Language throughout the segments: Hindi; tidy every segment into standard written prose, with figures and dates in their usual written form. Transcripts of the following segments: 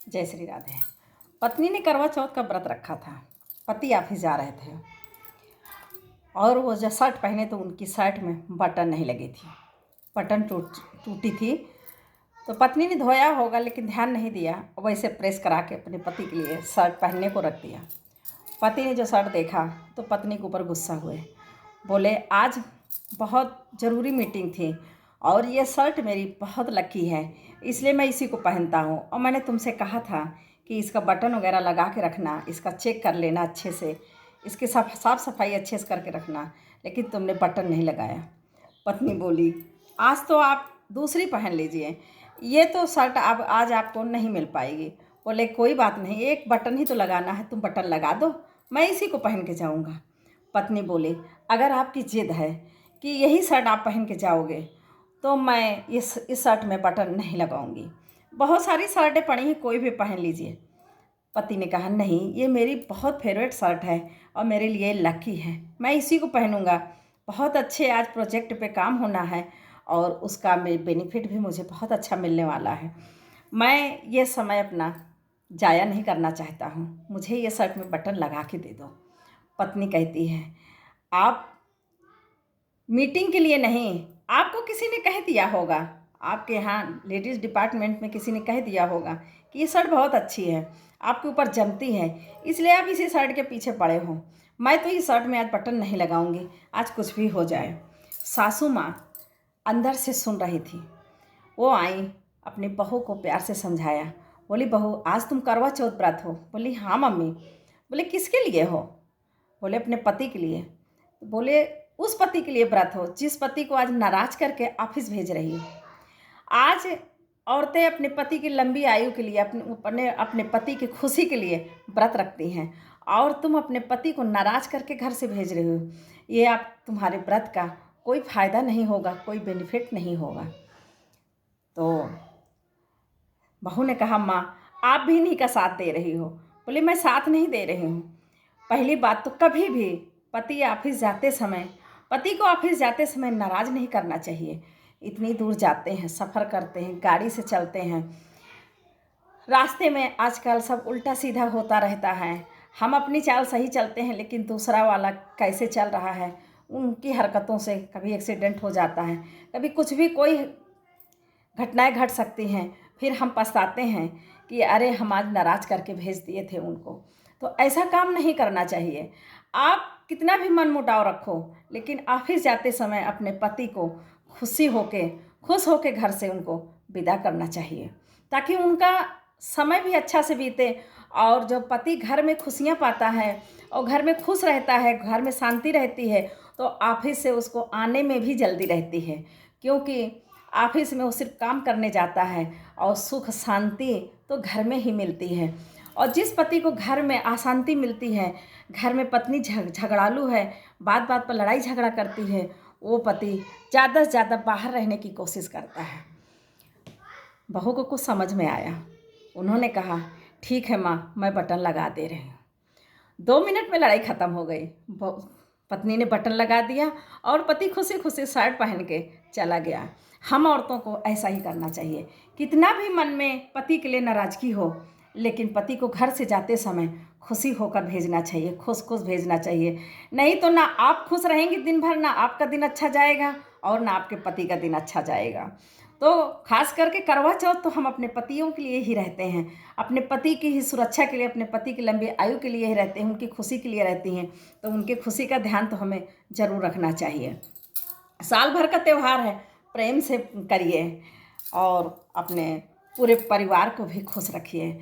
जय श्री राधे। पत्नी ने करवा चौथ का व्रत रखा था। पति ऑफिस जा रहे थे और वो जब शर्ट पहने तो उनकी शर्ट में बटन नहीं लगी थी, बटन टूटी थी। तो पत्नी ने धोया होगा लेकिन ध्यान नहीं दिया, वैसे प्रेस करा के अपने पति के लिए शर्ट पहनने को रख दिया। पति ने जो शर्ट देखा तो पत्नी के ऊपर गुस्सा हुए, बोले आज बहुत ज़रूरी मीटिंग थी और ये शर्ट मेरी बहुत लकी है, इसलिए मैं इसी को पहनता हूँ। और मैंने तुमसे कहा था कि इसका बटन वगैरह लगा के रखना, इसका चेक कर लेना अच्छे से, इसकी साफ़ सफाई अच्छे से करके रखना, लेकिन तुमने बटन नहीं लगाया। पत्नी बोली आज तो आप दूसरी पहन लीजिए, ये तो शर्ट अब आज आपको नहीं मिल पाएगी। बोले कोई बात नहीं, एक बटन ही तो लगाना है, तुम बटन लगा दो, मैं इसी को पहन के जाऊँगा। पत्नी बोली अगर आपकी ज़िद है कि यही शर्ट आप पहन के जाओगे तो मैं इस शर्ट में बटन नहीं लगाऊंगी, बहुत सारी शर्टें पड़ी हैं, कोई भी पहन लीजिए। पति ने कहा नहीं, ये मेरी बहुत फेवरेट शर्ट है और मेरे लिए लकी है, मैं इसी को पहनूंगा। बहुत अच्छे आज प्रोजेक्ट पे काम होना है और उसका बेनिफिट भी मुझे बहुत अच्छा मिलने वाला है। मैं ये समय अपना ज़ाया नहीं करना चाहता हूँ, मुझे ये शर्ट में बटन लगा के दे दो। पत्नी कहती है आप मीटिंग के लिए नहीं, आपको किसी ने कह दिया होगा, आपके यहाँ लेडीज़ डिपार्टमेंट में किसी ने कह दिया होगा कि ये शर्ट बहुत अच्छी है, आपके ऊपर जमती है, इसलिए आप इसी शर्ट के पीछे पड़े हो। मैं तो इस शर्ट में आज बटन नहीं लगाऊंगी, आज कुछ भी हो जाए। सासू माँ अंदर से सुन रही थी। वो आई, अपनी बहू को प्यार से समझाया। बोली बहू आज तुम करवा चौथ व्रत हो? बोली हाँ मम्मी। बोले किसके लिए हो? बोले अपने पति के लिए। बोले उस पति के लिए व्रत हो जिस पति को आज नाराज करके ऑफिस भेज रही हो। आज औरतें अपने पति की लंबी आयु के लिए, अपने पति की खुशी के लिए व्रत रखती हैं और तुम अपने पति को नाराज करके घर से भेज रहे हो। ये आप तुम्हारे व्रत का कोई फ़ायदा नहीं होगा, कोई बेनिफिट नहीं होगा। तो बहू ने कहा माँ आप भी इन्हीं का साथ दे रही हो। बोले मैं साथ नहीं दे रही हूँ। पहली बात तो कभी भी पति को ऑफिस जाते समय नाराज़ नहीं करना चाहिए। इतनी दूर जाते हैं, सफ़र करते हैं, गाड़ी से चलते हैं, रास्ते में आजकल सब उल्टा सीधा होता रहता है। हम अपनी चाल सही चलते हैं लेकिन दूसरा वाला कैसे चल रहा है, उनकी हरकतों से कभी एक्सीडेंट हो जाता है, कभी कुछ भी कोई घटनाएं घट सकती हैं। फिर हम पछताते हैं कि अरे हम आज नाराज़ करके भेज दिए थे उनको। तो ऐसा काम नहीं करना चाहिए। आप कितना भी मन मुटाव रखो लेकिन ऑफिस जाते समय अपने पति को खुश होके घर से उनको विदा करना चाहिए, ताकि उनका समय भी अच्छा से बीते। और जब पति घर में खुशियाँ पाता है और घर में खुश रहता है, घर में शांति रहती है, तो ऑफिस से उसको आने में भी जल्दी रहती है, क्योंकि ऑफिस में वो सिर्फ काम करने जाता है और सुख शांति तो घर में ही मिलती है। और जिस पति को घर में अशांति मिलती है, घर में पत्नी झगड़ालू है, बात बात पर लड़ाई झगड़ा करती है, वो पति ज़्यादा से ज़्यादा बाहर रहने की कोशिश करता है। बहू को कुछ समझ में आया, उन्होंने कहा ठीक है माँ, मैं बटन लगा दे रही हूँ। 2 मिनट में लड़ाई ख़त्म हो गई। पत्नी ने बटन लगा दिया और पति खुशी खुशी शर्ट पहन के चला गया। हम औरतों को ऐसा ही करना चाहिए। कितना भी मन में पति के लिए नाराज़गी हो, लेकिन पति को घर से जाते समय खुशी होकर भेजना चाहिए, खुश खुश भेजना चाहिए। नहीं तो ना आप खुश रहेंगी दिन भर, ना आपका दिन अच्छा जाएगा और ना आपके पति का दिन अच्छा जाएगा। तो खास करके करवा चौथ तो हम अपने पतियों के लिए ही रहते हैं, अपने पति की ही सुरक्षा के लिए, अपने पति की लंबी आयु के लिए ही रहते हैं, उनकी खुशी के लिए रहती हैं। तो उनकी खुशी का ध्यान तो हमें ज़रूर रखना चाहिए। साल भर का त्यौहार है, प्रेम से करिए और अपने पूरे परिवार को भी खुश रखिए।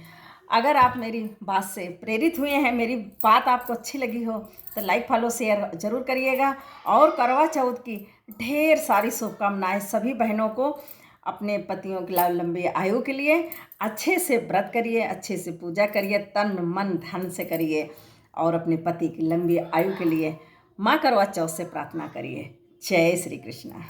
अगर आप मेरी बात से प्रेरित हुए हैं, मेरी बात आपको अच्छी लगी हो तो लाइक फॉलो शेयर ज़रूर करिएगा। और करवा चौथ की ढेर सारी शुभकामनाएं सभी बहनों को। अपने पतियों की लंबी आयु के लिए अच्छे से व्रत करिए, अच्छे से पूजा करिए, तन मन धन से करिए और अपने पति की लंबी आयु के लिए माँ करवा चौथ से प्रार्थना करिए। जय श्री कृष्ण।